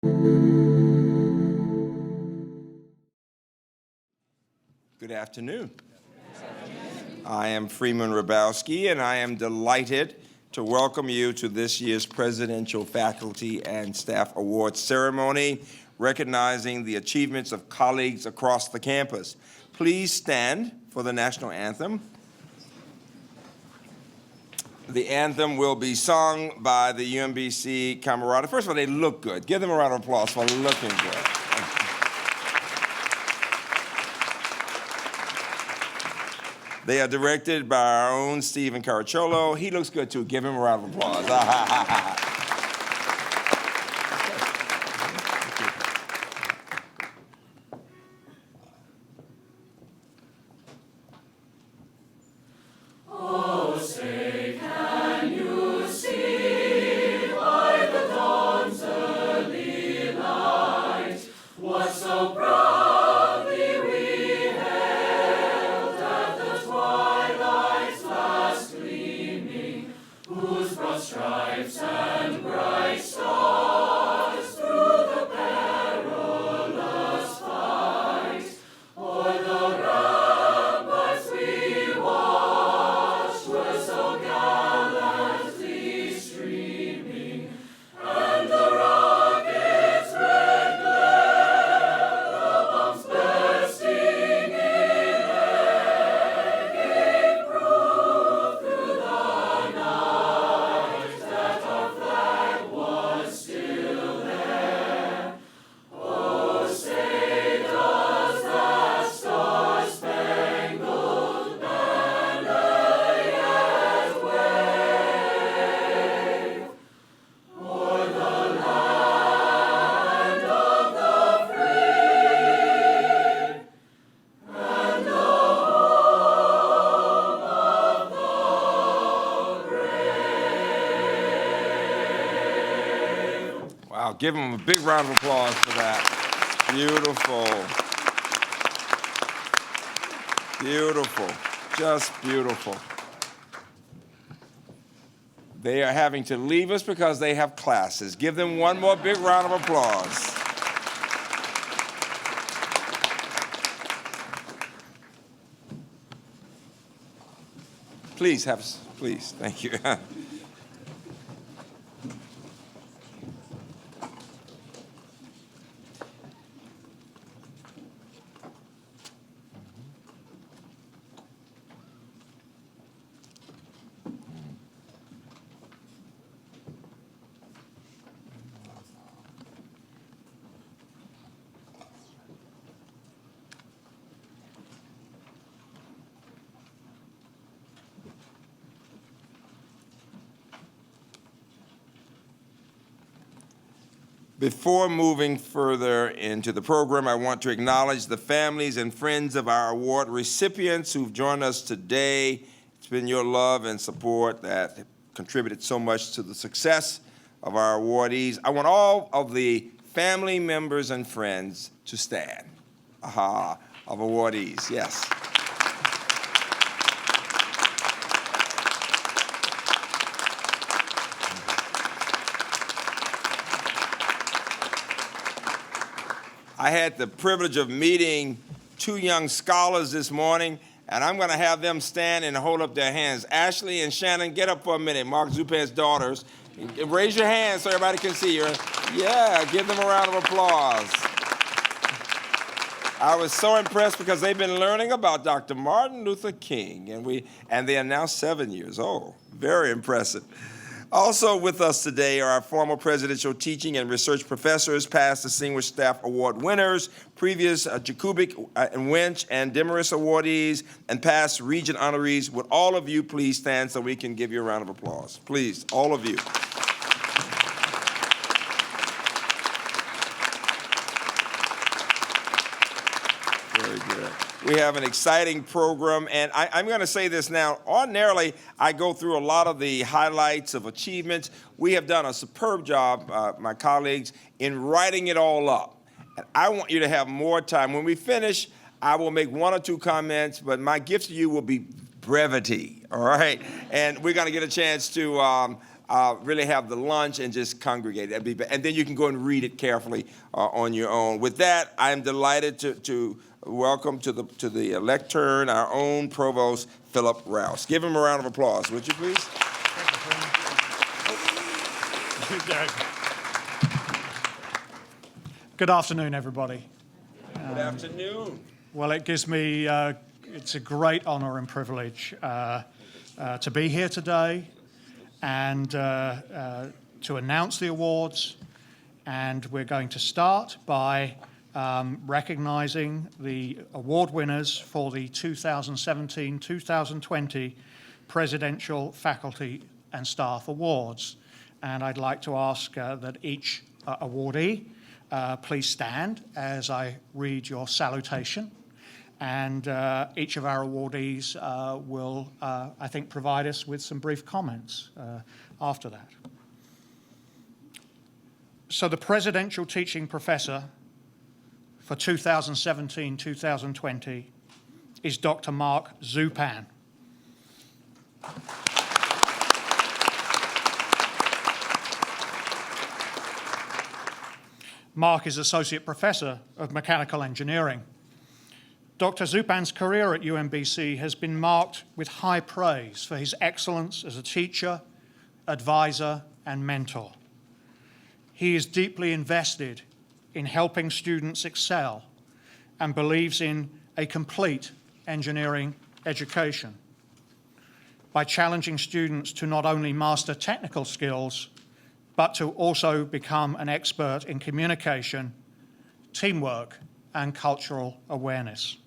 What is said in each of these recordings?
Good afternoon. I am Freeman Hrabowski, and I am delighted to welcome you to this year's Presidential Faculty and Staff Awards ceremony, recognizing the achievements of colleagues across the campus. Please stand for the national anthem. The anthem will be sung by the UMBC Camerata. First of all, they look good. Give them a round of applause for looking good. They are directed by our own Stephen Caracciolo. He looks good too. Give him a round of applause. Wow, give them a big round of applause for that. Beautiful. Beautiful, just beautiful. They are having to leave us because they have classes. Give them one more big round of applause. Please, thank you. Before moving further into the program, I want to acknowledge the families and friends of our award recipients who've joined us today. It's been your love and support that contributed so much to the success of our awardees. I want all of the family members and friends to stand. Of awardees, yes. I had the privilege of meeting two young scholars this morning, and I'm going to have them stand and hold up their hands. Ashley and Shannon, get up for a minute. Mark Zupan's daughters. Raise your hands so everybody can see you. Yeah, give them a round of applause. I was so impressed because they've been learning about Dr. Martin Luther King, and they are now 7 years old. Very impressive. Also with us today are our former presidential teaching and research professors, past Distinguished Staff Award winners, previous Jakubic and Winch and Demarest awardees, and past Regent honorees. Would all of you please stand so we can give you a round of applause? Please, all of you. Very good. We have an exciting program, and I'm going to say this now. Ordinarily, I go through a lot of the highlights of achievements. We have done a superb job, my colleagues, in writing it all up. And I want you to have more time. When we finish, I will make one or two comments, but my gift to you will be brevity, all right? And we're going to get a chance to really have the lunch and just congregate. And then you can go and read it carefully on your own. With that, I am delighted to welcome to the lectern our own Provost Philip Rouse. Give him a round of applause, would you please? Good afternoon, everybody. Good afternoon. Well, it gives me, it's a great honor and privilege to be here today and to announce the awards. And we're going to start by recognizing the award winners for the 2017-2020 Presidential Faculty and Staff Awards. And I'd like to ask that each awardee please stand as I read your salutation. And each of our awardees will, I think, provide us with some brief comments after that. So the Presidential Teaching Professor for 2017-2020 is Dr. Mark Zupan. Mark is Associate Professor of Mechanical Engineering. Dr. Zupan's career at UMBC has been marked with high praise for his excellence as a teacher, advisor, and mentor. He is deeply invested in helping students excel and believes in a complete engineering education by challenging students to not only master technical skills, but to also become an expert in communication, teamwork, and cultural awareness.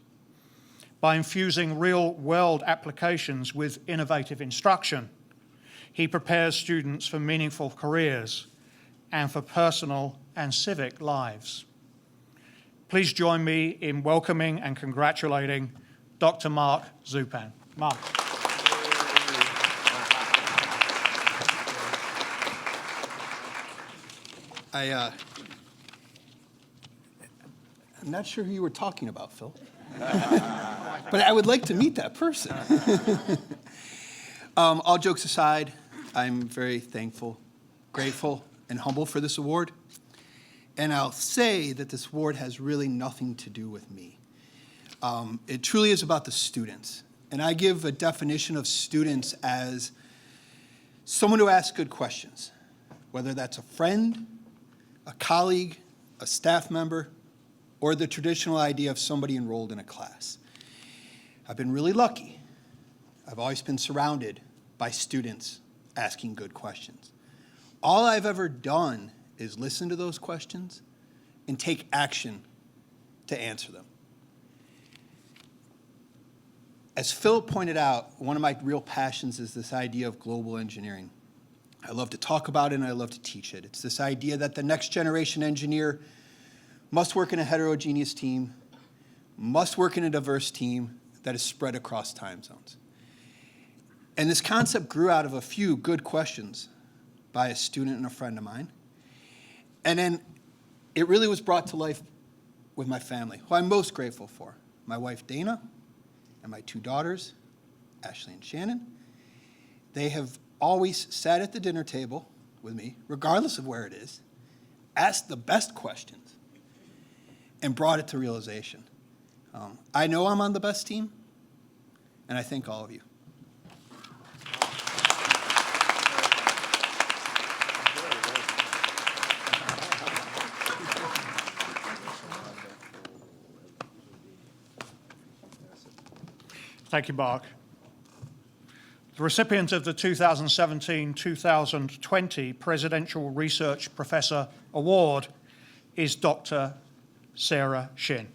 By infusing real-world applications with innovative instruction, he prepares students for meaningful careers and for personal and civic lives. Please join me in welcoming and congratulating Dr. Mark Zupan. Mark. I'm not sure who you were talking about, Phil. But I would like to meet that person. All jokes aside, I'm very thankful, grateful, and humble for this award. And I'll say that this award has really nothing to do with me. It truly is about the students. And I give a definition of students as someone who asks good questions, whether that's a friend, a colleague, a staff member, or the traditional idea of somebody enrolled in a class. I've been really lucky. I've always been surrounded by students asking good questions. All I've ever done is listen to those questions and take action to answer them. As Phil pointed out, one of my real passions is this idea of global engineering. I love to talk about it and I love to teach it. It's this idea that the next generation engineer must work in a heterogeneous team, must work in a diverse team that is spread across time zones. And this concept grew out of a few good questions by a student and a friend of mine. And then it really was brought to life with my family, who I'm most grateful for. My wife, Dana, and my two daughters, Ashley and Shannon. They have always sat at the dinner table with me, regardless of where it is, asked the best questions, and brought it to realization. I know I'm on the best team, and I thank all of you. Thank you, Mark. The recipient of the 2017-2020 Presidential Research Professor Award is Dr. Sarah Shin.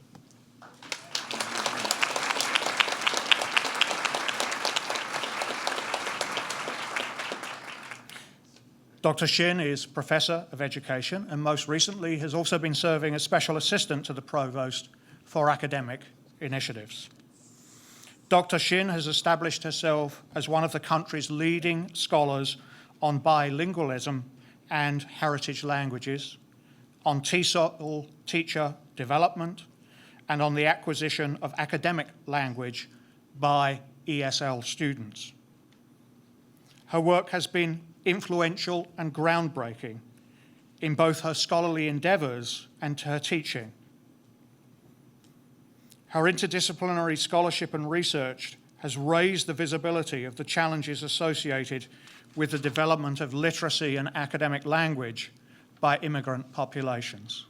Dr. Shin is Professor of Education and most recently has also been serving as Special Assistant to the Provost for Academic Initiatives. Dr. Shin has established herself as one of the country's leading scholars on bilingualism and heritage languages, on TESOL teacher development, and on the acquisition of academic language by ESL students. Her work has been influential and groundbreaking in both her scholarly endeavors and her teaching. Her interdisciplinary scholarship and research has raised the visibility of the challenges associated with the development of literacy and academic language by immigrant populations.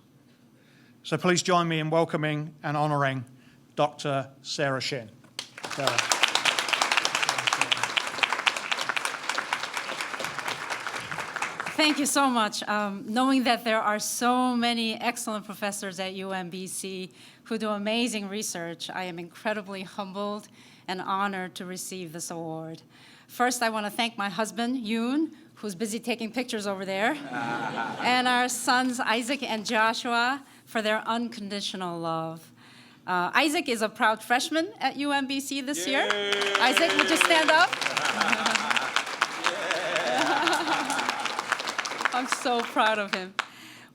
So please join me in welcoming and honoring Dr. Sarah Shin. Sarah. Thank you so much. Knowing that there are so many excellent professors at UMBC who do amazing research, I am incredibly humbled and honored to receive this award. First, I want to thank my husband, Yoon, who's busy taking pictures over there, and our sons, Isaac and Joshua, for their unconditional love. Isaac is a proud freshman at UMBC this year. Isaac, would you stand up? I'm so proud of him.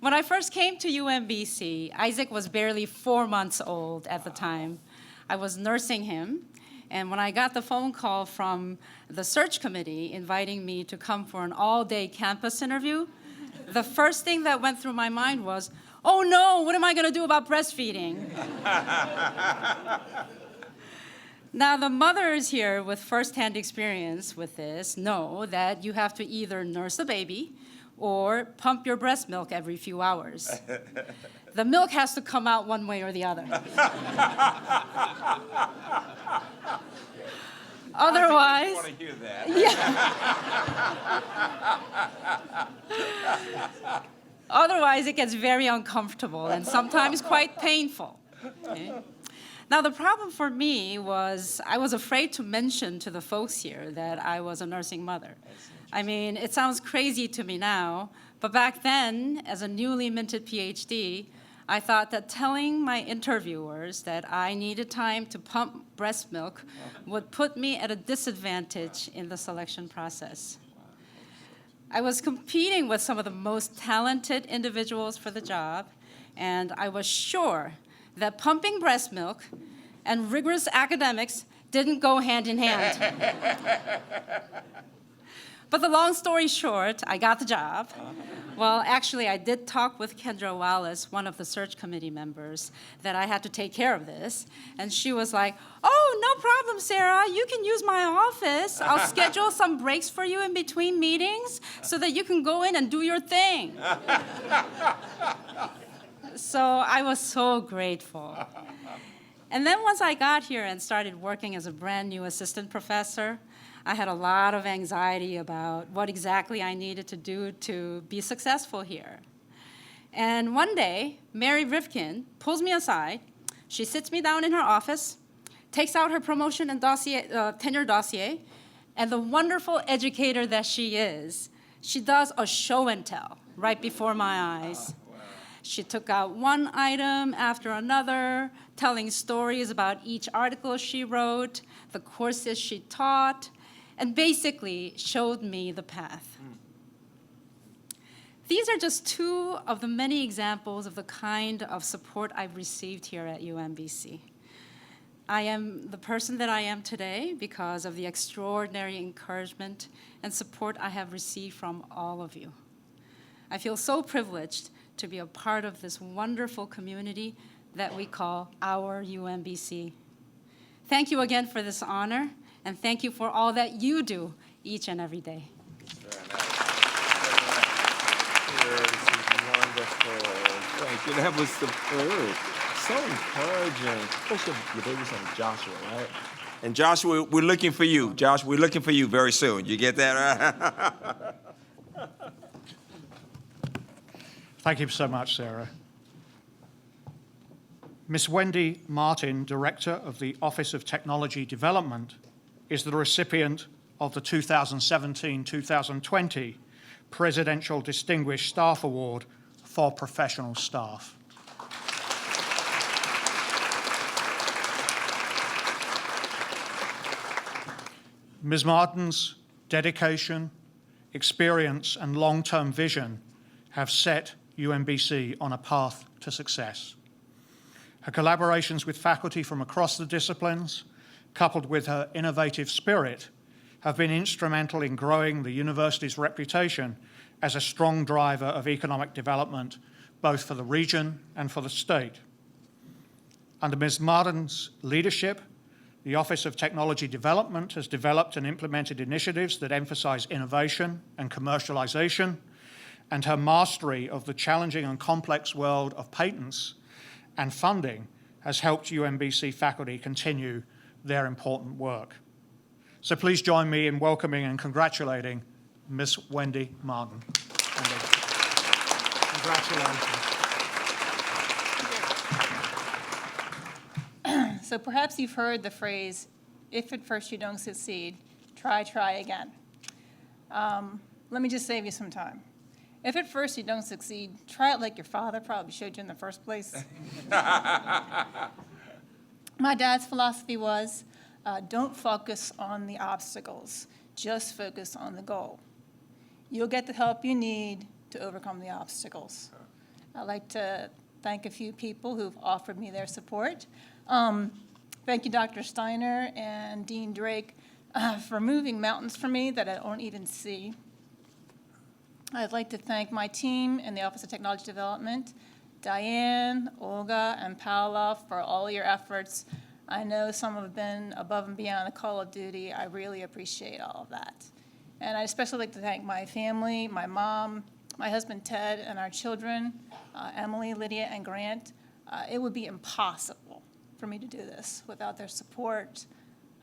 When I first came to UMBC, Isaac was barely 4 months old at the time. I was nursing him, and when I got the phone call from the search committee inviting me to come for an all-day campus interview, the first thing that went through my mind was, oh no, what am I gonna do about breastfeeding? Now, the mothers here with firsthand experience with this know that you have to either nurse the baby or pump your breast milk every few hours. The milk has to come out one way or the other. Otherwise, I want to hear that. yeah. Otherwise, it gets very uncomfortable and sometimes quite painful. Okay? Now, the problem for me was I was afraid to mention to the folks here that I was a nursing mother. I mean, it sounds crazy to me now, but back then, as a newly minted PhD, I thought that telling my interviewers that I needed time to pump breast milk would put me at a disadvantage in the selection process. I was competing with some of the most talented individuals for the job, and I was sure that pumping breast milk and rigorous academics didn't go hand in hand. But the long story short, I got the job. Well, actually, I did talk with Kendra Wallace, one of the search committee members, that I had to take care of this. And she was like, oh, no problem, Sarah. You can use my office. I'll schedule some breaks for you in between meetings so that you can go in and do your thing. So I was so grateful. And then once I got here and started working as a brand new assistant professor, I had a lot of anxiety about what exactly I needed to do to be successful here. And one day, Mary Rifkin pulls me aside. She sits me down in her office, takes out her promotion and tenure dossier, and the wonderful educator that she is, she does a show and tell right before my eyes. She took out one item after another, telling stories about each article she wrote, the courses she taught, and basically showed me the path. These are just two of the many examples of the kind of support I've received here at UMBC. I am the person that I am today because of the extraordinary encouragement and support I have received from all of you. I feel so privileged to be a part of this wonderful community that we call our UMBC. Thank you again for this honor, and thank you for all that you do each and every day. Wonderful. Thank you. That was superb. So encouraging. Especially your baby son, Joshua, right? And Joshua, we're looking for you. Josh, we're looking for you very soon. You get that? Thank you so much, Sarah. Ms. Wendy Martin, Director of the Office of Technology Development, is the recipient of the 2017-2020 Presidential Distinguished Staff Award for Professional Staff. Ms. Martin's dedication, experience, and long-term vision have set UMBC on a path to success. Her collaborations with faculty from across the disciplines, coupled with her innovative spirit, have been instrumental in growing the university's reputation as a strong driver of economic development, both for the region and for the state. Under Ms. Martin's leadership, the Office of Technology Development has developed and implemented initiatives that emphasize innovation and commercialization, and her mastery of the challenging and complex world of patents and funding has helped UMBC faculty continue their important work. So please join me in welcoming and congratulating Ms. Wendy Martin. Congratulations. So perhaps you've heard the phrase, if at first you don't succeed, try again. Let me just save you some time. If at first you don't succeed, try it like your father probably showed you in the first place. My dad's philosophy was, don't focus on the obstacles, just focus on the goal. You'll get the help you need to overcome the obstacles. I'd like to thank a few people who've offered me their support. Thank you, Dr. Steiner and Dean Drake, for moving mountains for me that I don't even see. I'd like to thank my team in the Office of Technology Development, Diane, Olga, and Paula, for all your efforts. I know some have been above and beyond the call of duty. I really appreciate all of that. And I'd especially like to thank my family, my mom, my husband Ted, and our children, Emily, Lydia, and Grant. It would be impossible for me to do this without their support.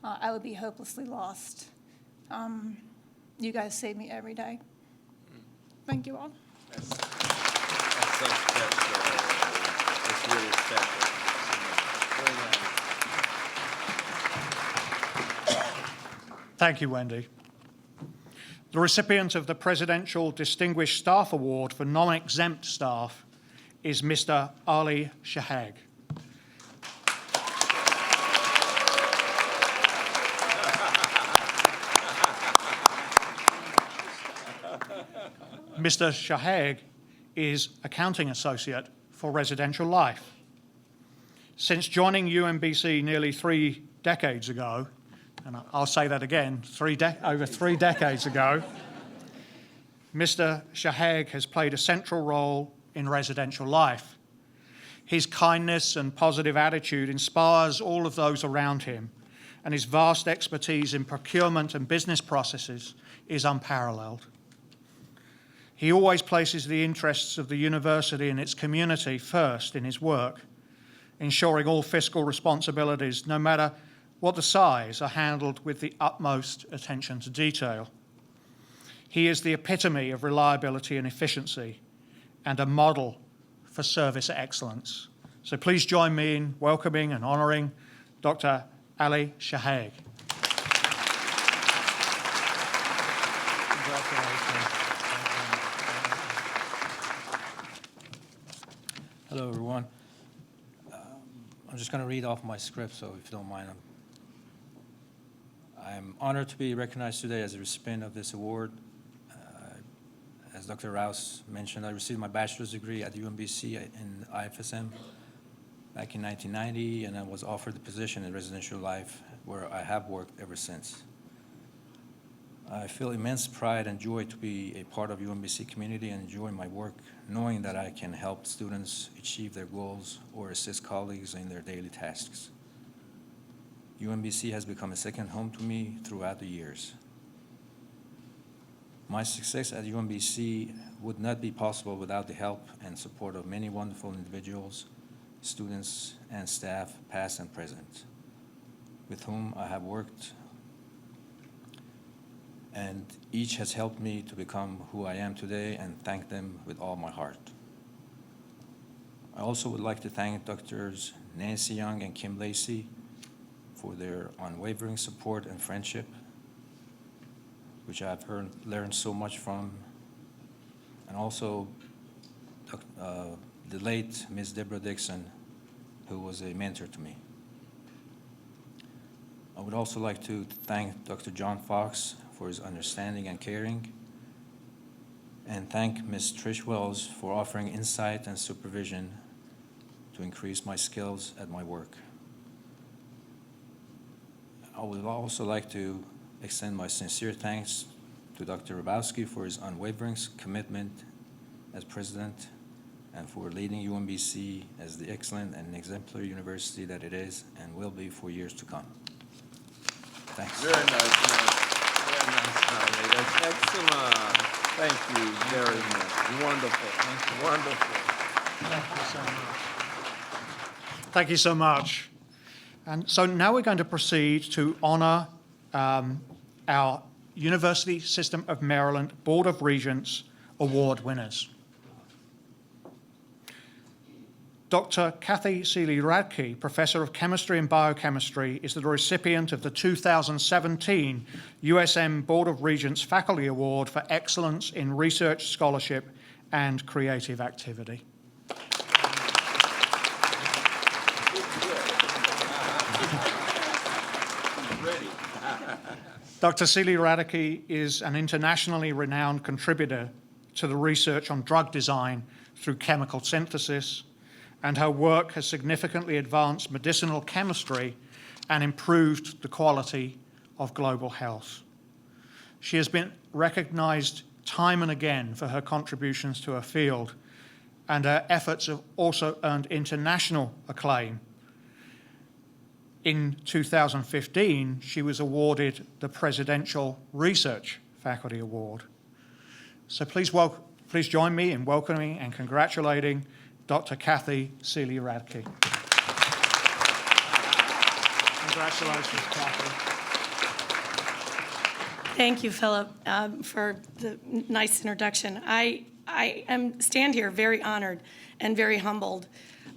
I would be hopelessly lost. You guys save me every day. Thank you all. That's so special. It's really special. Very nice. Thank you, Wendy. The recipient of the Presidential Distinguished Staff Award for non-exempt staff is Mr. Ali Shahag. Mr. Shahag is Accounting Associate for Residential Life. Since joining UMBC nearly 3 decades ago, and I'll say that again, over 3 decades ago, Mr. Shahag has played a central role in residential life. His kindness and positive attitude inspires all of those around him, and his vast expertise in procurement and business processes is unparalleled. He always places the interests of the university and its community first in his work, ensuring all fiscal responsibilities, no matter what the size, are handled with the utmost attention to detail. He is the epitome of reliability and efficiency and a model for service excellence. So please join me in welcoming and honoring Dr. Ali Shahag. Congratulations. Hello, everyone. I'm just going to read off my script, so if you don't mind. I'm honored to be recognized today as a recipient of this award. As Dr. Rouse mentioned, I received my bachelor's degree at UMBC in IFSM back in 1990, and I was offered the position in residential life, where I have worked ever since. I feel immense pride and joy to be a part of UMBC community and enjoy my work, knowing that I can help students achieve their goals or assist colleagues in their daily tasks. UMBC has become a second home to me throughout the years. My success at UMBC would not be possible without the help and support of many wonderful individuals, students, and staff, past and present, with whom I have worked, and each has helped me to become who I am today, and thank them with all my heart. I also would like to thank Drs. Nancy Young and Kim Lacey for their unwavering support and friendship, which I've learned so much from, and also the late Ms. Deborah Dixon, who was a mentor to me. I would also like to thank Dr. John Fox for his understanding and caring, and thank Ms. Trish Wells for offering insight and supervision to increase my skills at my work. I would also like to extend my sincere thanks to Dr. Hrabowski for his unwavering commitment as president and for leading UMBC as the excellent and exemplary university that it is and will be for years to come. Thanks. Very nice, man. Very nice, Tommy. That's excellent. Thank you very much. Wonderful. Wonderful. Thank you so much. And so now we're going to proceed to honor our University System of Maryland Board of Regents award winners. Dr. Kathy Seeley-Radke, Professor of Chemistry and Biochemistry, is the recipient of the 2017 USM Board of Regents Faculty Award for Excellence in Research, Scholarship, and Creative Activity. Dr. Seeley-Radke is an internationally renowned contributor to the research on drug design through chemical synthesis, and her work has significantly advanced medicinal chemistry and improved the quality of global health. She has been recognized time and again for her contributions to her field, and her efforts have also earned international acclaim. In 2015, she was awarded the Presidential Research Faculty Award. So please join me in welcoming and congratulating Dr. Kathy Seeley-Radke. Congratulations, Kathy. Thank you, Philip, for the nice introduction. I stand here very honored and very humbled.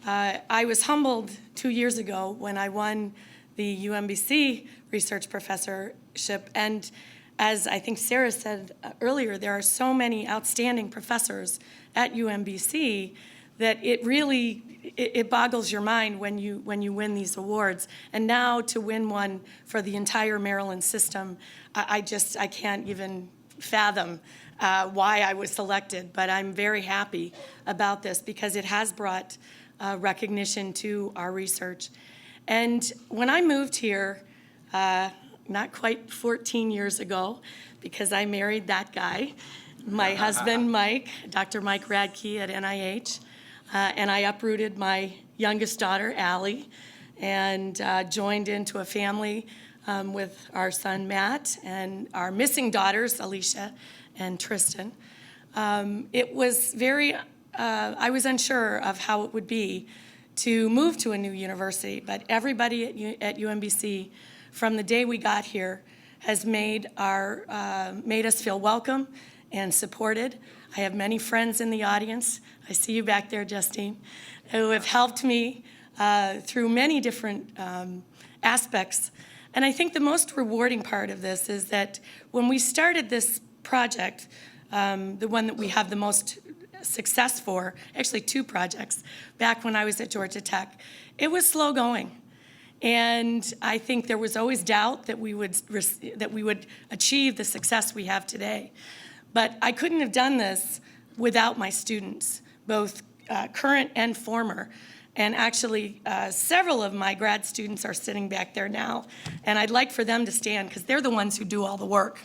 I was humbled 2 years ago when I won the UMBC research professorship, and as I think Sarah said earlier, there are so many outstanding professors at UMBC that it boggles your mind when you win these awards. And now to win one for the entire Maryland system, I can't even fathom why I was selected. But I'm very happy about this because it has brought recognition to our research. And when I moved here, not quite 14 years ago, because I married that guy, my husband, Mike, Dr. Mike Radke at NIH, and I uprooted my youngest daughter, Allie, and joined into a family with our son, Matt, and our missing daughters, Alicia and Tristan. It was I was unsure of how it would be to move to a new university, but everybody at UMBC, from the day we got here, has made us feel welcome and supported. I have many friends in the audience. I see you back there, Justine, who have helped me through many different aspects. And I think the most rewarding part of this is that when we started this project, the one that we have the most success for, actually 2 projects, back when I was at Georgia Tech, it was slow going. And I think there was always doubt that we would achieve the success we have today. But I couldn't have done this without my students, both current and former. And actually, several of my grad students are sitting back there now. And I'd like for them to stand because they're the ones who do all the work.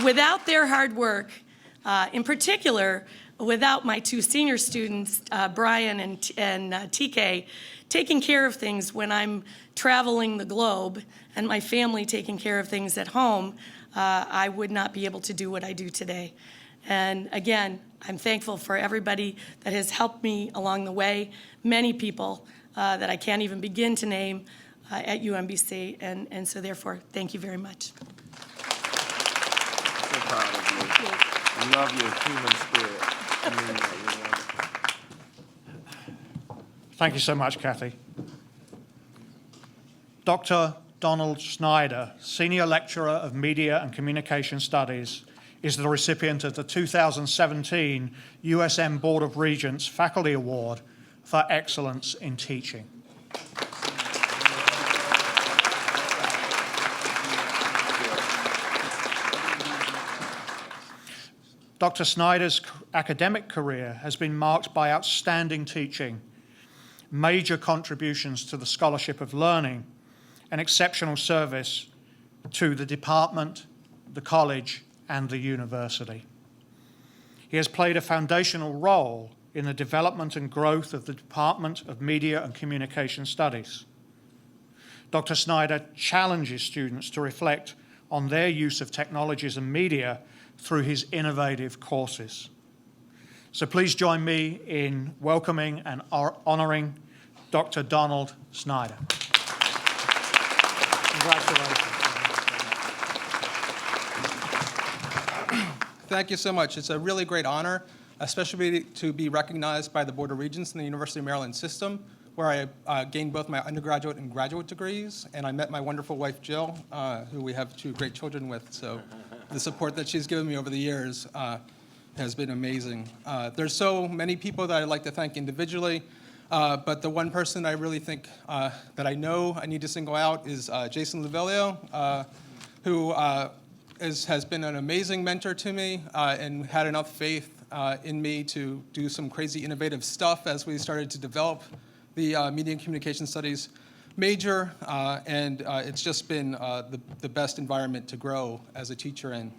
Without their hard work, in particular, without my 2 senior students, Brian and TK, taking care of things when I'm traveling the globe and my family taking care of things at home, I would not be able to do what I do today. And again, I'm thankful for everybody that has helped me along the way, many people that I can't even begin to name at UMBC, and so therefore, thank you very much. So proud of you. I love your human spirit. Thank you so much, Kathy. Dr. Donald Schneider, Senior Lecturer of Media and Communication Studies, is the recipient of the 2017 USM Board of Regents Faculty Award for Excellence in Teaching. Dr. Snyder's academic career has been marked by outstanding teaching, major contributions to the scholarship of learning, and exceptional service to the department, the college, and the university. He has played a foundational role in the development and growth of the Department of Media and Communication Studies. Dr. Snyder challenges students to reflect on their use of technologies and media through his innovative courses. So please join me in welcoming and honoring Dr. Donald Snyder. Congratulations. Thank you so much. It's a really great honor, especially to be recognized by the Board of Regents in the University of Maryland system, where I gained both my undergraduate and graduate degrees, and I met my wonderful wife, Jill, who we have 2 great children with. So the support that she's given me over the years has been amazing. There's so many people that I'd like to thank individually, but the one person I really think that I know I need to single out is Jason Lavelio, who has been an amazing mentor to me and had enough faith in me to do some crazy innovative stuff as we started to develop the Media and Communication Studies major, and it's just been the best environment to grow as a teacher in.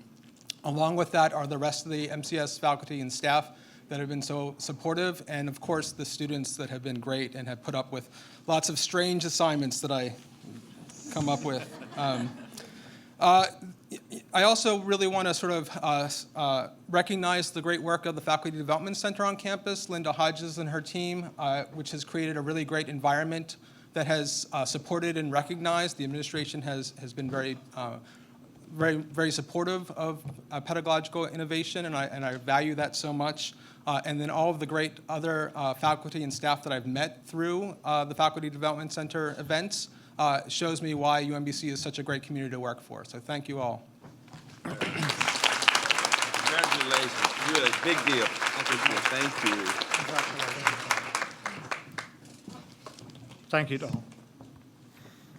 Along with that are the rest of the MCS faculty and staff that have been so supportive, and of course the students that have been great and have put up with lots of strange assignments that I come up with. I also really want to sort of recognize the great work of the Faculty Development Center on campus, Linda Hodges and her team, which has created a really great environment that has supported and recognized. The administration has been very supportive of pedagogical innovation, and I value that so much. And then all of the great other faculty and staff that I've met through the Faculty Development Center events shows me why UMBC is such a great community to work for. So thank you all. Congratulations. Really, big deal. Thank you. Thank you, Donald.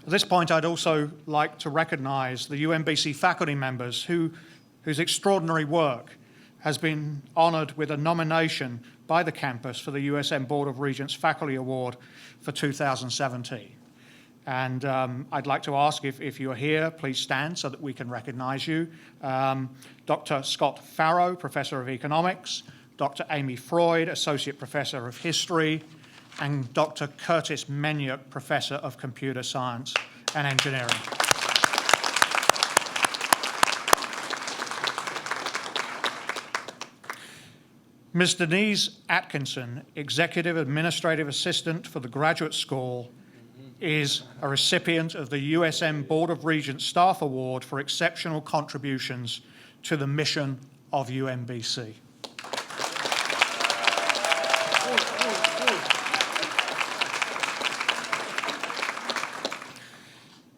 At this point, I'd also like to recognize the UMBC faculty members whose extraordinary work has been honored with a nomination by the campus for the USM Board of Regents Faculty Award for 2017. And I'd like to ask if you're here, please stand so that we can recognize you. Dr. Scott Farrow, Professor of Economics, Dr. Amy Freud, Associate Professor of History, and Dr. Curtis Menyuk, Professor of Computer Science and Engineering. Ms. Denise Atkinson, Executive Administrative Assistant for the Graduate School, is a recipient of the USM Board of Regents Staff Award for exceptional contributions to the mission of UMBC.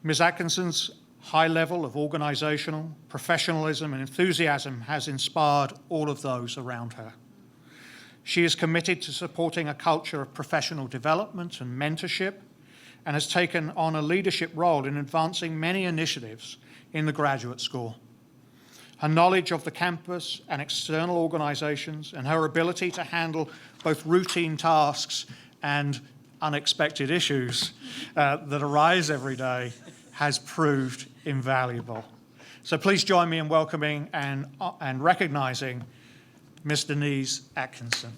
Ms. Atkinson's high level of organizational, professionalism, and enthusiasm has inspired all of those around her. She is committed to supporting a culture of professional development and mentorship, and has taken on a leadership role in advancing many initiatives in the graduate school. Her knowledge of the campus and external organizations, and her ability to handle both routine tasks and unexpected issues that arise every day has proved invaluable. So please join me in welcoming and recognizing Ms. Denise Atkinson.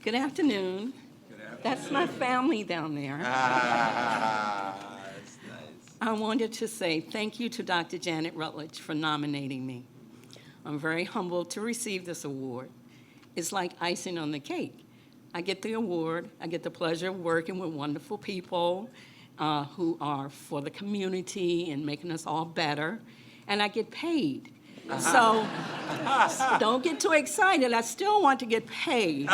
Good afternoon. That's my family down there. That's nice. I wanted to say thank you to Dr. Janet Rutledge for nominating me. I'm very humbled to receive this award. It's like icing on the cake. I get the award, I get the pleasure of working with wonderful people who are for the community and making us all better, and I get paid. So don't get too excited. I still want to get paid.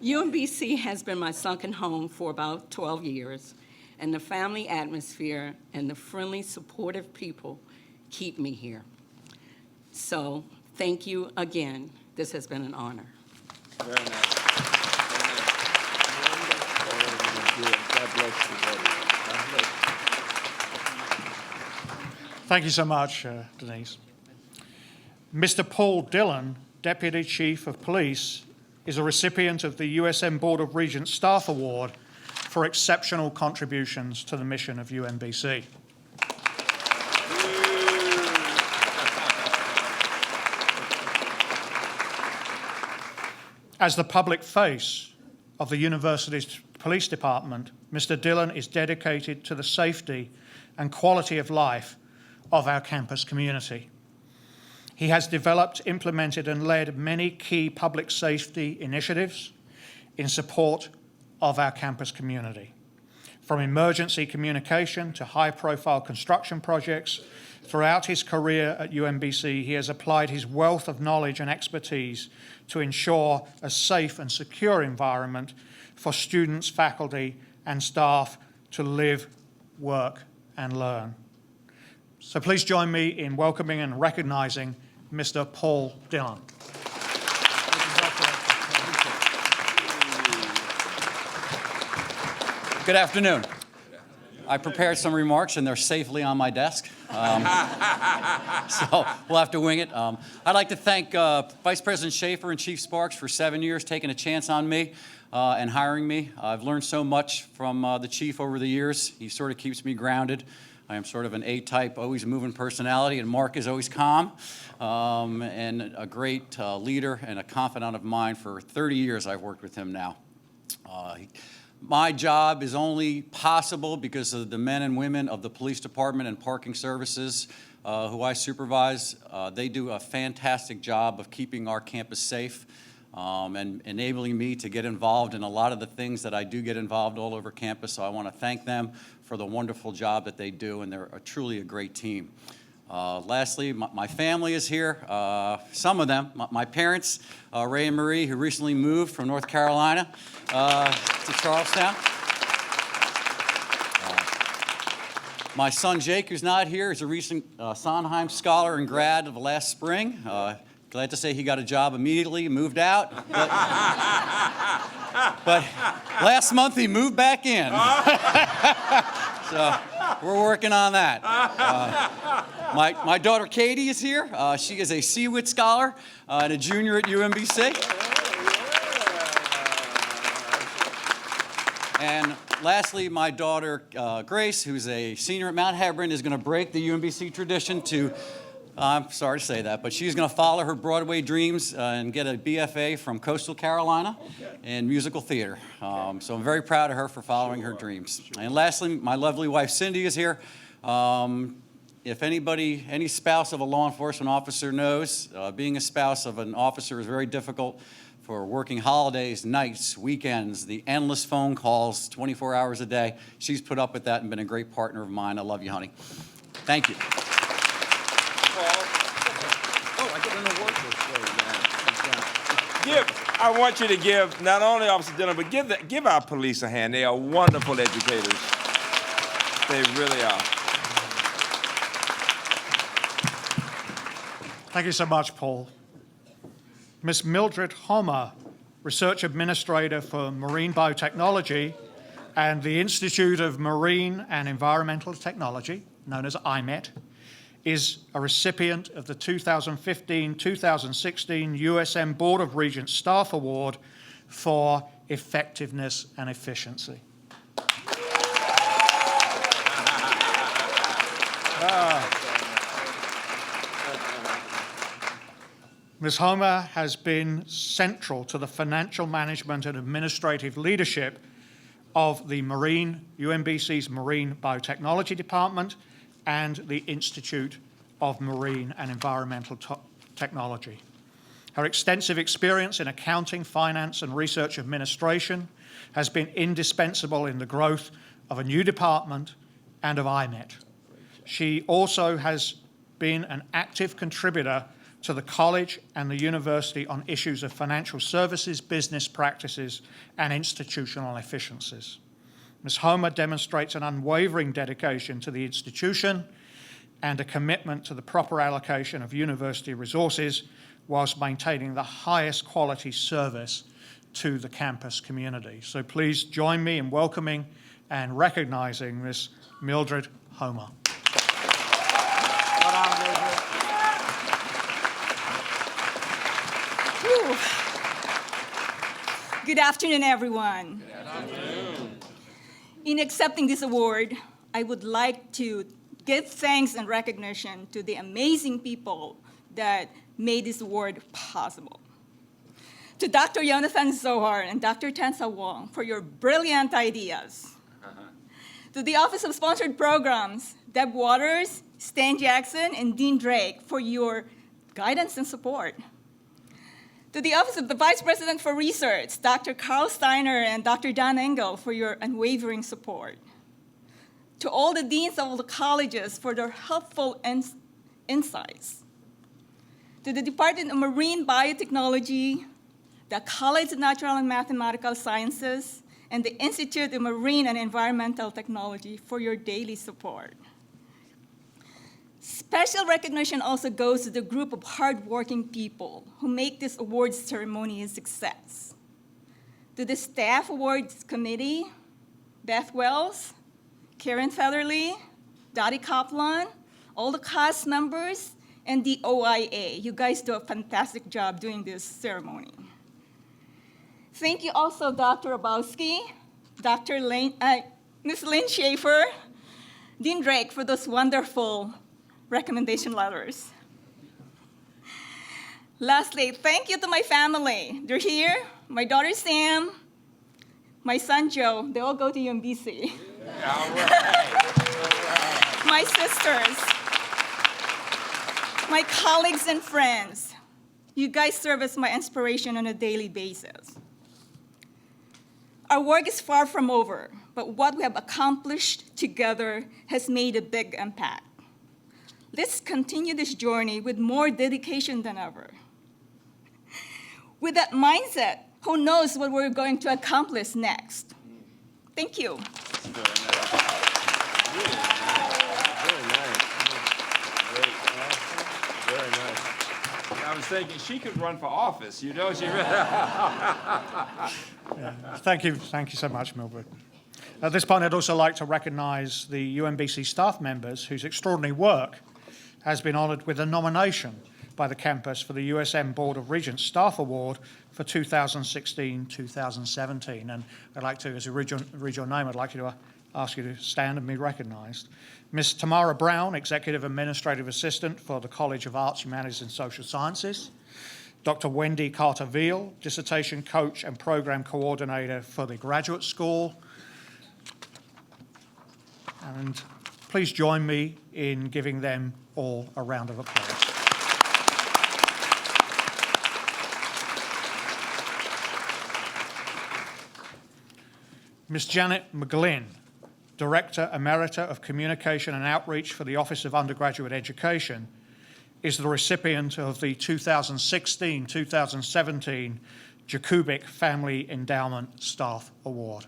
UMBC has been my sunken home for about 12 years, and the family atmosphere and the friendly, supportive people keep me here. So thank you again. This has been an honor. Very nice. Very nice. God bless you, buddy. God bless you. Thank you so much, Denise. Mr. Paul Dillon, Deputy Chief of Police, is a recipient of the USM Board of Regents Staff Award for exceptional contributions to the mission of UMBC. As the public face of the university's police department, Mr. Dillon is dedicated to the safety and quality of life of our campus community. He has developed, implemented, and led many key public safety initiatives in support of our campus community. From emergency communication to high-profile construction projects, throughout his career at UMBC, he has applied his wealth of knowledge and expertise to ensure a safe and secure environment for students, faculty, and staff to live, work, and learn. So please join me in welcoming and recognizing Mr. Paul Dillon. Good afternoon. I prepared some remarks, and they're safely on my desk. So we'll have to wing it. I'd like to thank Vice President Schaefer and Chief Sparks for 7 years taking a chance on me and hiring me. I've learned so much from the chief over the years. He sort of keeps me grounded. I am sort of an A-type, always moving personality, and Mark is always calm, and a great leader and a confidant of mine. For 30 years I've worked with him now. My job is only possible because of the men and women of the police department and parking services who I supervise. They do a fantastic job of keeping our campus safe and enabling me to get involved in a lot of the things that I do get involved all over campus. So I want to thank them for the wonderful job that they do, and they're truly a great team. Lastly, my family is here, some of them. My parents, Ray and Marie, who recently moved from North Carolina to Charlestown. My son Jake, who's not here, is a recent Sondheim Scholar and grad of last spring. Glad to say he got a job immediately, moved out. But last month he moved back in. So we're working on that. My daughter Katie is here. She is a CWIT scholar and a junior at UMBC. And lastly, my daughter Grace, who's a senior at Mount Hebron, is going to break the UMBC tradition to, I'm sorry to say that, but she's going to follow her Broadway dreams and get a BFA from Coastal Carolina in musical theater. So I'm very proud of her for following her dreams. And lastly, my lovely wife Cindy is here. If anybody, any spouse of a law enforcement officer knows, being a spouse of an officer is very difficult for working holidays, nights, weekends, the endless phone calls, 24 hours a day. She's put up with that and been a great partner of mine. I love you, honey. Thank you. I want you to give not only Officer Dillon, but give our police a hand. They are wonderful educators. They really are. Thank you so much, Paul. Ms. Mildred Homer, Research Administrator for Marine Biotechnology and the Institute of Marine and Environmental Technology, known as IMET, is a recipient of the 2015-2016 USM Board of Regents Staff Award for Effectiveness and Efficiency. Ms. Homer has been central to the financial management and administrative leadership of the UMBC's Marine Biotechnology Department and the Institute of Marine and Environmental Technology. Her extensive experience in accounting, finance, and research administration has been indispensable in the growth of a new department and of IMET. She also has been an active contributor to the college and the university on issues of financial services, business practices, and institutional efficiencies. Ms. Homer demonstrates an unwavering dedication to the institution and a commitment to the proper allocation of university resources whilst maintaining the highest quality service to the campus community. So please join me in welcoming and recognizing Miss Mildred Homer. Whew. Good afternoon, everyone. Good afternoon. In accepting this award, I would like to give thanks and recognition to the amazing people that made this award possible. To Dr. Jonathan Zohar and Dr. Tensa Wong for your brilliant ideas. To the Office of Sponsored Programs, Deb Waters, Stan Jackson, and Dean Drake for your guidance and support. To the Office of the Vice President for Research, Dr. Carl Steiner and Dr. Dan Engel for your unwavering support. To all the deans of the colleges for their helpful insights. To the Department of Marine Biotechnology, the College of Natural and Mathematical Sciences, and the Institute of Marine and Environmental Technology for your daily support. Special recognition also goes to the group of hardworking people who make this awards ceremony a success. To the Staff Awards Committee, Beth Wells, Karen Featherly, Dottie Kaplan, all the cast members, and the OIA. You guys do a fantastic job doing this ceremony. Thank you also, Dr. Rabowski, Ms. Lynn Schaefer, Dean Drake for those wonderful recommendation letters. Lastly, thank you to my family. They're here, my daughter Sam, my son Joe, they all go to UMBC. All right. My sisters, my colleagues and friends. You guys serve as my inspiration on a daily basis. Our work is far from over, but what we have accomplished together has made a big impact. Let's continue this journey with more dedication than ever. With that mindset, who knows what we're going to accomplish next? Thank you. Very nice. Great. Very nice. I was thinking she could run for office, you know, she really. Thank you so much, Mildred. At this point, I'd also like to recognize the UMBC staff members whose extraordinary work has been honored with a nomination by the campus for the USM Board of Regents Staff Award for 2016-2017. And I'd like to, as you read your name, I'd like you to ask you to stand and be recognized. Ms. Tamara Brown, Executive Administrative Assistant for the College of Arts, Humanities and Social Sciences. Dr. Wendy Carter-Veal, Dissertation Coach and Program Coordinator for the Graduate School. And please join me in giving them all a round of applause. Ms. Janet McGlynn, Director Emerita of Communication and Outreach for the Office of Undergraduate Education, is the recipient of the 2016-2017 Jakubik Family Endowment Staff Award.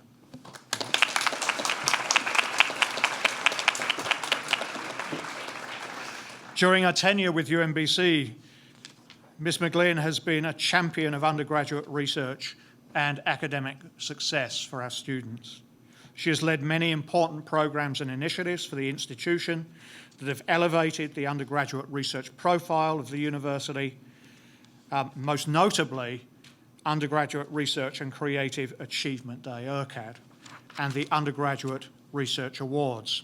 During her tenure with UMBC, Ms. McGlynn has been a champion of undergraduate research and academic success for our students. She has led many important programs and initiatives for the institution that have elevated the undergraduate research profile of the university, most notably Undergraduate Research and Creative Achievement Day, URCAD, and the Undergraduate Research Awards.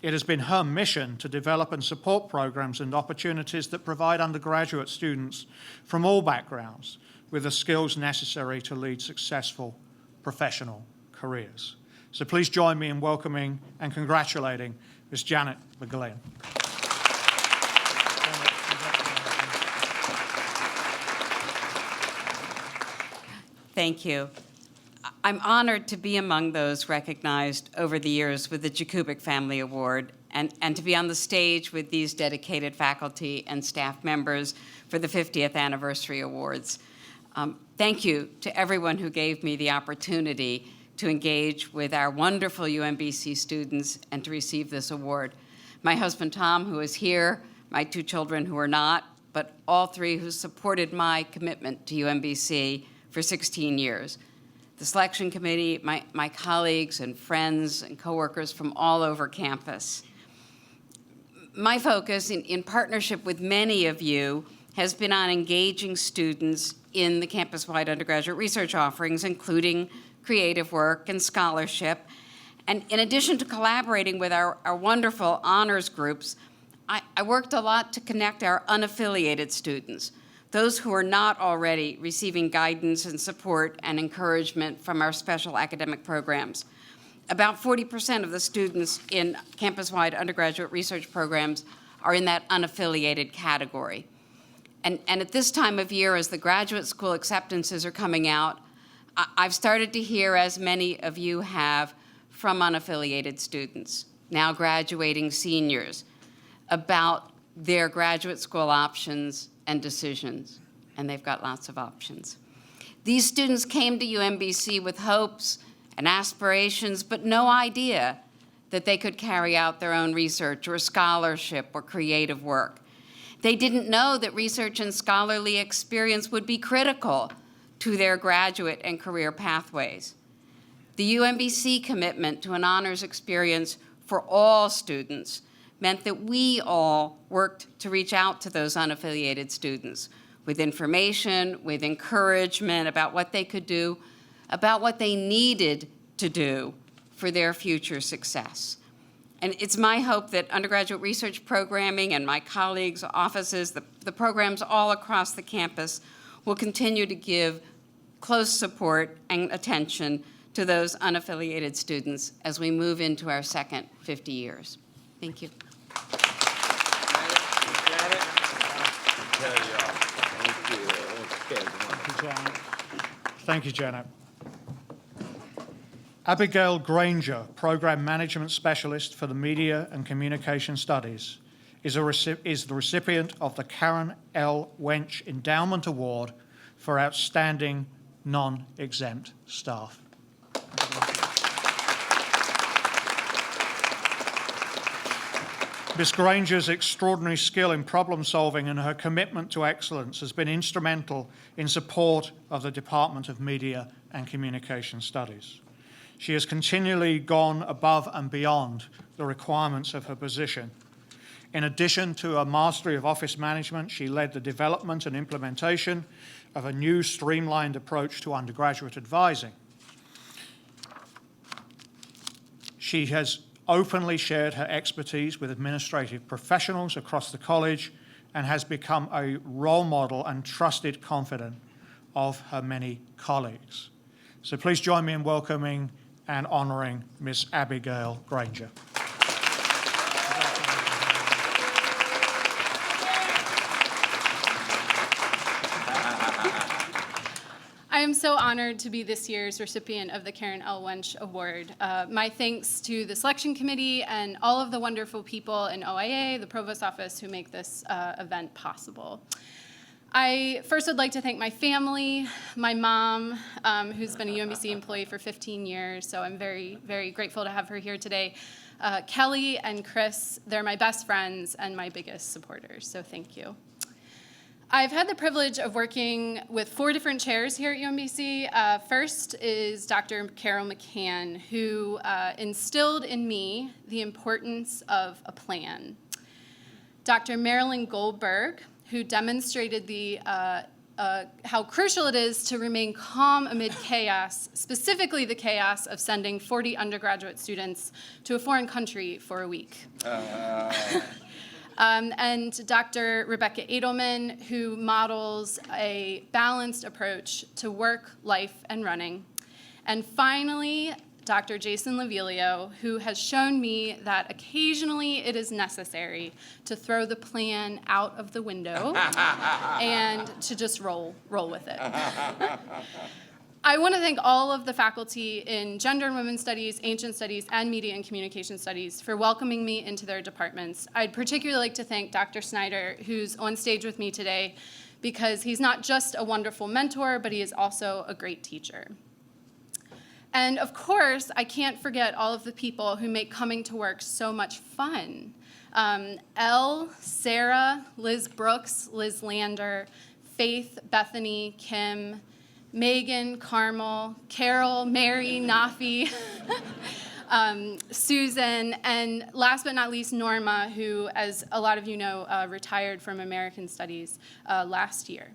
It has been her mission to develop and support programs and opportunities that provide undergraduate students from all backgrounds with the skills necessary to lead successful professional careers. So please join me in welcoming and congratulating Ms. Janet McGlynn. Thank you. I'm honored to be among those recognized over the years with the Jakubik Family Award and to be on the stage with these dedicated faculty and staff members for the 50th Anniversary Awards. Thank you to everyone who gave me the opportunity to engage with our wonderful UMBC students and to receive this award. My husband, Tom, who is here, my two children who are not, but all three who supported my commitment to UMBC for 16 years. the selection committee, my colleagues and friends and coworkers from all over campus. My focus, in partnership with many of you, has been on engaging students in the campus-wide undergraduate research offerings, including creative work and scholarship. And in addition to collaborating with our wonderful honors groups, I worked a lot to connect our unaffiliated students, those who are not already receiving guidance and support and encouragement from our special academic programs. About 40% of the students in campus-wide undergraduate research programs are in that unaffiliated category. And at this time of year, as the graduate school acceptances are coming out, I've started to hear, as many of you have, from unaffiliated students, now graduating seniors, about their graduate school options and decisions, and they've got lots of options. These students came to UMBC with hopes and aspirations, but no idea that they could carry out their own research or scholarship or creative work. They didn't know that research and scholarly experience would be critical to their graduate and career pathways. The UMBC commitment to an honors experience for all students meant that we all worked to reach out to those unaffiliated students with information, with encouragement about what they could do, about what they needed to do for their future success. And it's my hope that undergraduate research programming and my colleagues' offices, the programs all across the campus, will continue to give close support and attention to those unaffiliated students as we move into our second 50 years. Thank you. Thank you, Janet. Abigail Granger, Program Management Specialist for the Media and Communication Studies, is the recipient of the Karen L. Wench Endowment Award for Outstanding Non-Exempt Staff. Ms. Granger's extraordinary skill in problem solving and her commitment to excellence has been instrumental in support of the Department of Media and Communication Studies. She has continually gone above and beyond the requirements of her position. In addition to a mastery of office management, she led the development and implementation of a new streamlined approach to undergraduate advising. She has openly shared her expertise with administrative professionals across the college and has become a role model and trusted confidant of her many colleagues. So please join me in welcoming and honoring Ms. Abigail Granger. I am so honored to be this year's recipient of the Karen L. Wench Award. My thanks to the selection committee and all of the wonderful people in OIA, the Provost Office, who make this event possible. I first would like to thank my family, my mom, who's been a UMBC employee for 15 years, so I'm very, very grateful to have her here today. Kelly and Chris, they're my best friends and my biggest supporters, so thank you. I've had the privilege of working with 4 different chairs here at UMBC. First is Dr. Carol McCann, who instilled in me the importance of a plan. Dr. Marilyn Goldberg, who demonstrated how crucial it is to remain calm amid chaos, specifically the chaos of sending 40 undergraduate students to a foreign country for a week. And Dr. Rebecca Edelman, who models a balanced approach to work, life, and running. And finally, Dr. Jason Lavilio, who has shown me that occasionally it is necessary to throw the plan out of the window and to just roll with it. I want to thank all of the faculty in Gender and Women's Studies, Ancient Studies, and Media and Communication Studies for welcoming me into their departments. I'd particularly like to thank Dr. Snyder, who's on stage with me today, because he's not just a wonderful mentor, but he is also a great teacher. And of course, I can't forget all of the people who make coming to work so much fun. Elle, Sarah, Liz Brooks, Liz Lander, Faith, Bethany, Kim, Megan, Carmel, Carol, Mary, Nafi, Susan, and last but not least, Norma, who, as a lot of you know, retired from American Studies last year.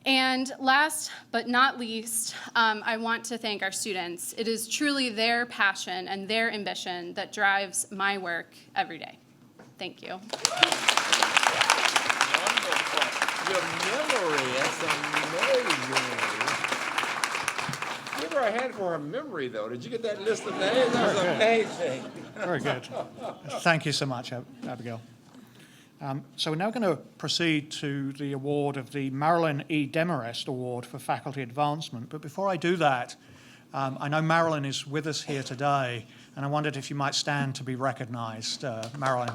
And last but not least, I want to thank our students. It is truly their passion and their ambition that drives my work every day. Thank you. Wonderful. Your memory, that's amazing. Give her a hand for her memory, though. Did you get that list of names? That was amazing. Very good. Thank you so much, Abigail. So we're now going to proceed to the award of the Marilyn E. Demarest Award for Faculty Advancement. But before I do that, I know Marilyn is with us here today, and I wondered if you might stand to be recognized. Marilyn.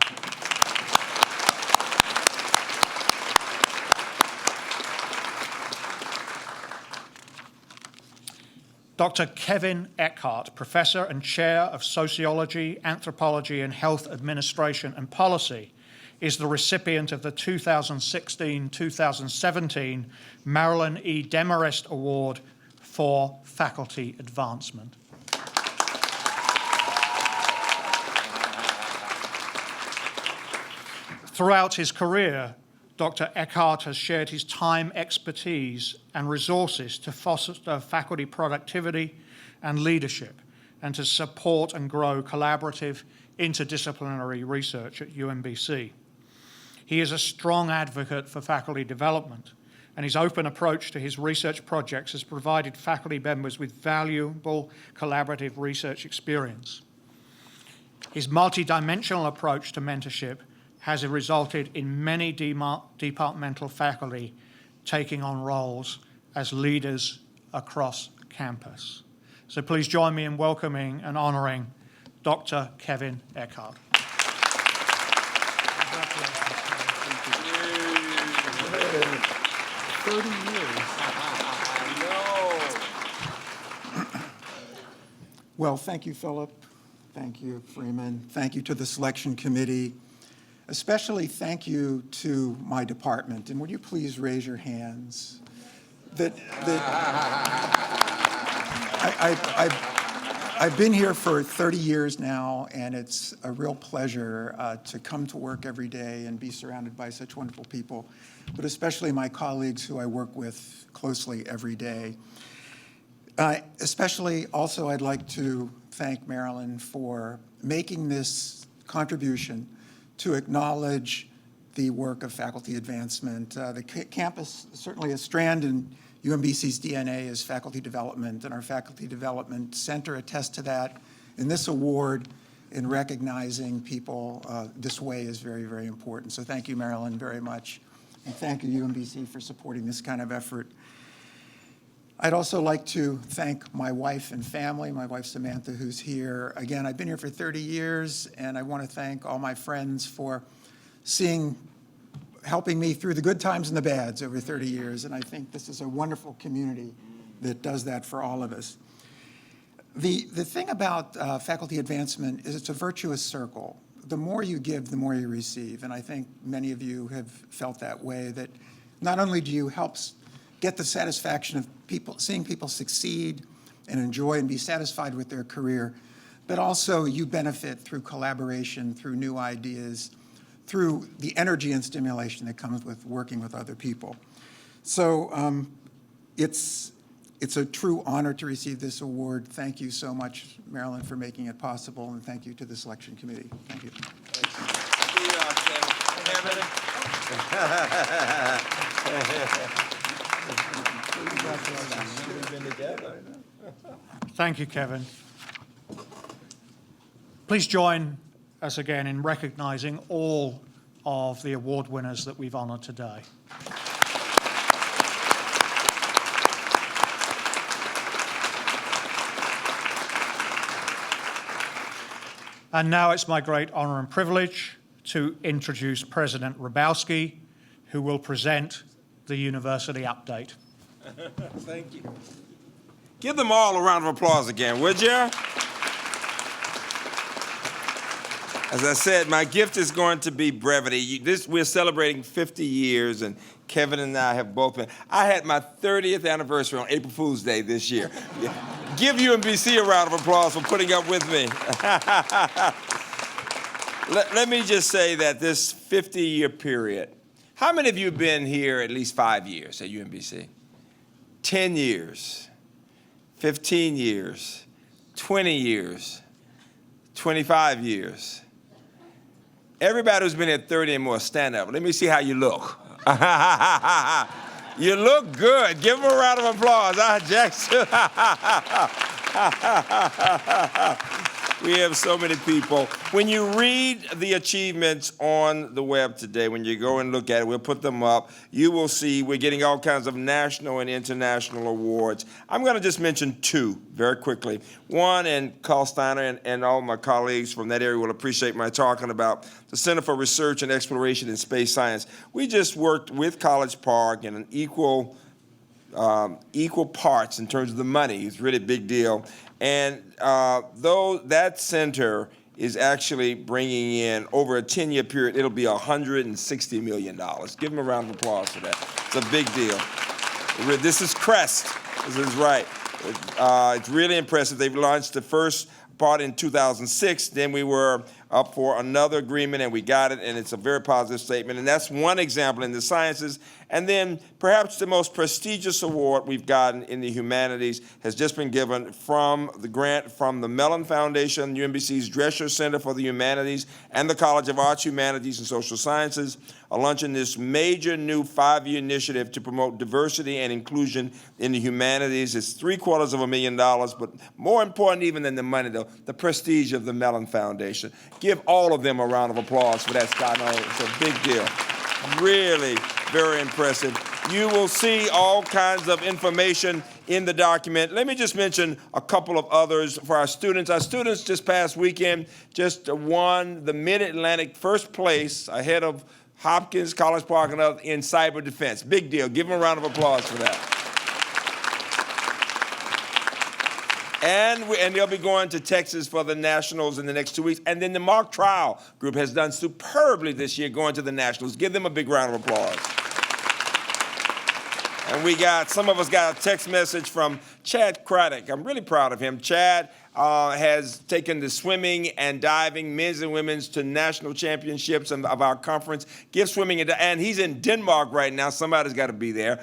Dr. Kevin Eckhart, Professor and Chair of Sociology, Anthropology, and Health Administration and Policy, is the recipient of the 2016-2017 Marilyn E. Demarest Award for Faculty Advancement. Throughout his career, Dr. Eckhart has shared his time, expertise, and resources to foster faculty productivity and leadership, and to support and grow collaborative, interdisciplinary research at UMBC. He is a strong advocate for faculty development, and his open approach to his research projects has provided faculty members with valuable collaborative research experience. His multidimensional approach to mentorship has resulted in many departmental faculty taking on roles as leaders across campus. So please join me in welcoming and honoring Dr. Kevin Eckhart. 30 years. Well, thank you, Philip. Thank you, Freeman. Thank you to the selection committee. Especially thank you to my department. And would you please raise your hands? I've been here for 30 years now, and it's a real pleasure to come to work every day and be surrounded by such wonderful people, but especially my colleagues who I work with closely every day. Especially also, I'd like to thank Marilyn for making this contribution to acknowledge the work of faculty advancement. The campus, certainly a strand in UMBC's DNA is faculty development, and our Faculty Development Center attests to that. And this award in recognizing people this way is very, very important. So thank you, Marilyn, very much. And thank you, UMBC, for supporting this kind of effort. I'd also like to thank my wife and family, my wife Samantha, who's here. Again, I've been here for 30 years, and I want to thank all my friends for helping me through the good times and the bads over 30 years, and I think this is a wonderful community that does that for all of us. The thing about faculty advancement is it's a virtuous circle. The more you give, the more you receive, and I think many of you have felt that way, that not only do you help get the satisfaction of seeing people succeed and enjoy and be satisfied with their career, but also you benefit through collaboration, through new ideas, through the energy and stimulation that comes with working with other people. So it's a true honor to receive this award. Thank you so much, Marilyn, for making it possible, and thank you to the selection committee. Thank you. Thank you, Kevin. Please join us again in recognizing all of the award winners that we've honored today. And now it's my great honor and privilege to introduce President Hrabowski, who will present the university update. Thank you. Give them all a round of applause again, would you? As I said, my gift is going to be brevity. We're celebrating 50 years, and Kevin and I have both been. I had my 30th anniversary on April Fool's Day this year. Give UMBC a round of applause for putting up with me. Let me just say that this 50-year period, how many of you have been here at least 5 years at UMBC? 10 years, 15 years, 20 years, 25 years. Everybody who's been here 30 and more, stand up. Let me see how you look. You look good. Give them a round of applause. Jackson. We have so many people. When you read the achievements on the web today, when you go and look at it, we'll put them up, you will see we're getting all kinds of national and international awards. I'm going to just mention two very quickly. One, and Carl Steiner and all my colleagues from that area will appreciate my talking about the Center for Research and Exploration in Space Science. We just worked with College Park in an equal parts in terms of the money. It's really a big deal. And though that center is actually bringing in, over a 10-year period, it'll be $160 million. Give them a round of applause for that. It's a big deal. This is CREST. This is right. It's really impressive. They've launched the first part in 2006. Then we were up for another agreement, and we got it, and it's a very positive statement. And that's one example in the sciences. And then perhaps the most prestigious award we've gotten in the humanities has just been given from the grant from the Mellon Foundation, UMBC's Drescher Center for the Humanities, and the College of Arts, Humanities, and Social Sciences, launching this major new 5-year initiative to promote diversity and inclusion in the humanities. It's $750,000, but more important even than the money, though, the prestige of the Mellon Foundation. Give all of them a round of applause for that, Scott. It's a big deal. Really very impressive. You will see all kinds of information in the document. Let me just mention a couple of others for our students. Our students this past weekend just won the Mid-Atlantic first place ahead of Hopkins, College Park, and others in cyber defense. Big deal. Give them a round of applause for that. And they'll be going to Texas for the Nationals in the next 2 weeks. And then the Mock Trial group has done superbly this year going to the Nationals. Give them a big round of applause. And some of us got a text message from Chad Craddock. I'm really proud of him. Chad has taken the swimming and diving, men's and women's, to national championships of our conference. Give swimming, and he's in Denmark right now. Somebody's got to be there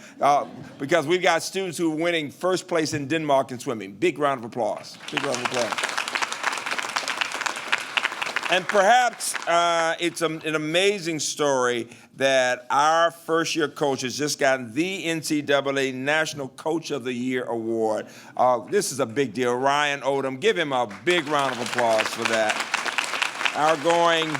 because we've got students who are winning first place in Denmark in swimming. Big round of applause. Big round of applause. And perhaps it's an amazing story that our first-year coach has just gotten the NCAA National Coach of the Year award. This is a big deal. Ryan Odom, give him a big round of applause for that. Our going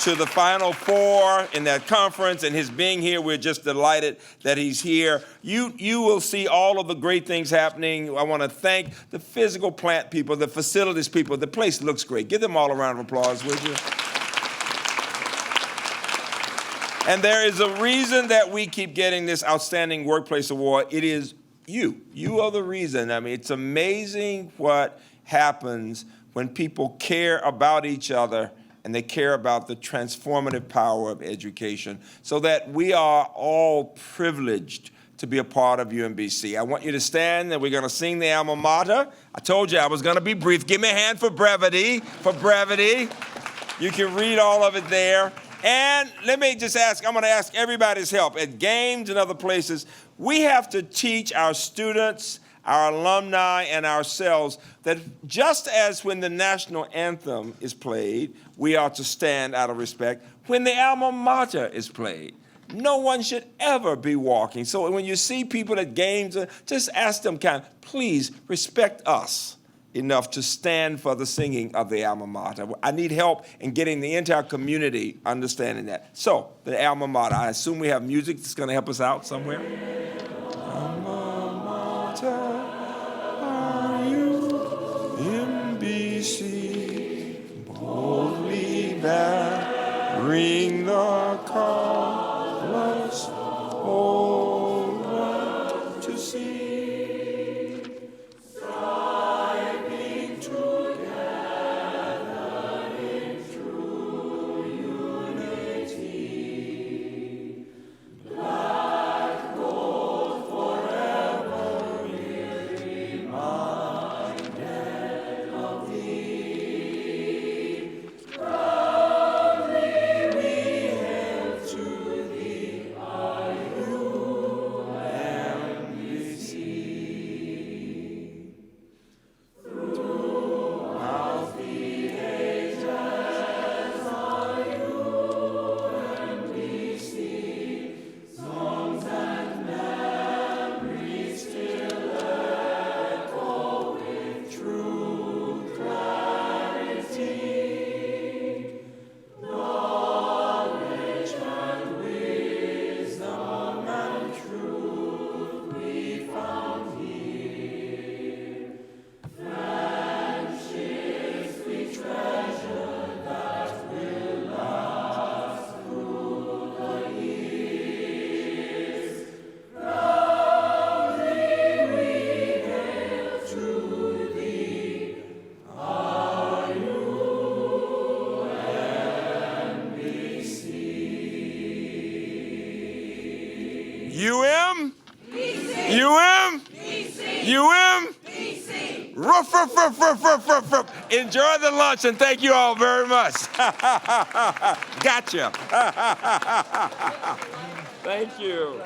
to the Final Four in that conference, and his being here, we're just delighted that he's here. You will see all of the great things happening. I want to thank the physical plant people, the facilities people. The place looks great. Give them all a round of applause, would you? And there is a reason that we keep getting this Outstanding Workplace Award. It is you. You are the reason. I mean, it's amazing what happens when people care about each other and they care about the transformative power of education, so that we are all privileged to be a part of UMBC. I want you to stand, and we're going to sing the alma mater. I told you I was going to be brief. Give me a hand for brevity, You can read all of it there. And let me just ask, I'm going to ask everybody's help. At games and other places, we have to teach our students, our alumni, and ourselves that just as when the national anthem is played, we are to stand out of respect, when the alma mater is played, no one should ever be walking. So when you see people at games, just ask them please respect us enough to stand for the singing of the alma mater. I need help in getting the entire community understanding that. So, the alma mater, I assume we have music that's going to help us out somewhere. Alma mater, are you UMBC? Boldly bearing the colors, old one to see. Enjoy the lunch, and thank you all very much. Gotcha. Thank you.